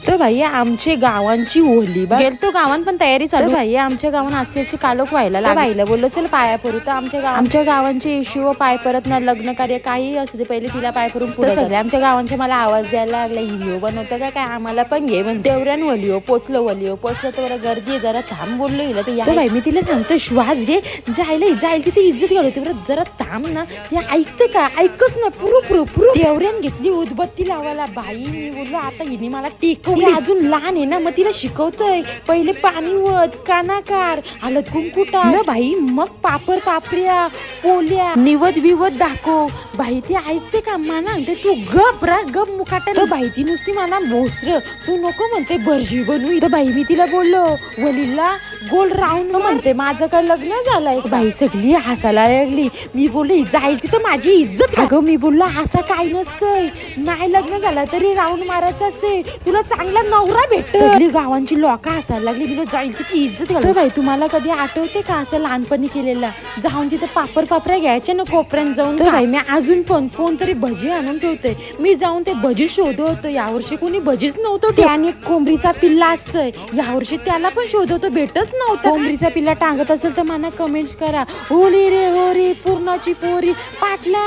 तर भाई आमचे गावांची होली गेलतो गावात पण तयारी चालू भाई आमच्या गावात असते कालोख व्हायला भाईला बोललो चल पाया पडू तर आमच्या गावांचे इश्यू पाय परत ना लग्न कार्य काही असू दे पहिले तिला पाय करून पुढे झाले आमच्या गावांचे मला आवाज द्यायला लागला व्हिडिओ बनवतं का काय आम्हाला पण घे म्हणते देवऱ्यान वलिओ पोचलो तर गर्दी आहे जरा थांब बोललो हिला तर भाई मी तिला सांगतो श्वास घे जाईल तिथे इज्जत घालवते बरं जरा थांब ना हे ऐकते का ऐकच ना पुरू देवऱ्यान घेतली उदबत्ती लावायला बाई मी बोललो आता हिने मला टिकवली अजून लहान आहे ना मग तिला शिकवतय पहिले पाणी वत कानाकार हळद कुंकू टाक भाई मग पापड्या पोल्या निवद दाखव भाई ती ऐकते का मला म्हणते तू गप मुकाटा बाई ती नुसती मला भोसर तू नको म्हणते भरजी बनू इथं बाई मी तिला बोललो वलीला गोल राऊंड म्हणते माझं काय लग्न झालंय बाई सगळी हसायला लागली मी बोलले जाईल तिथं माझी इज्जत अगं मी बोललो असं काही नसतंय नाही लग्न झालं तरी राऊंड मारायचं असते तुला चांगला नवरा भेट सगळी गावांची लोक हसायला लागली बिलो जाईल तिची इज्जत घाल बाई तुम्हाला कधी आठवते का असं लहानपणी केलेलं जाऊन तिथे पापड्या घ्यायच्या ना कोपऱ्यात जाऊन बाई मी अजून पण कोणतरी भजी आणून ठेवते मी जाऊन ते भजी शोधवतो यावर्षी कोणी भजीच नव्हतं त्याने कोंबडीचा पिल्ला असतंय यावर्षी त्याला पण शोधवतो भेटच नव्हतं कोंबडीचा पिल्ला टांगत असेल तर मला कमेंट्स करा होली रे होरी पूर्णाची पोरी पाटल्या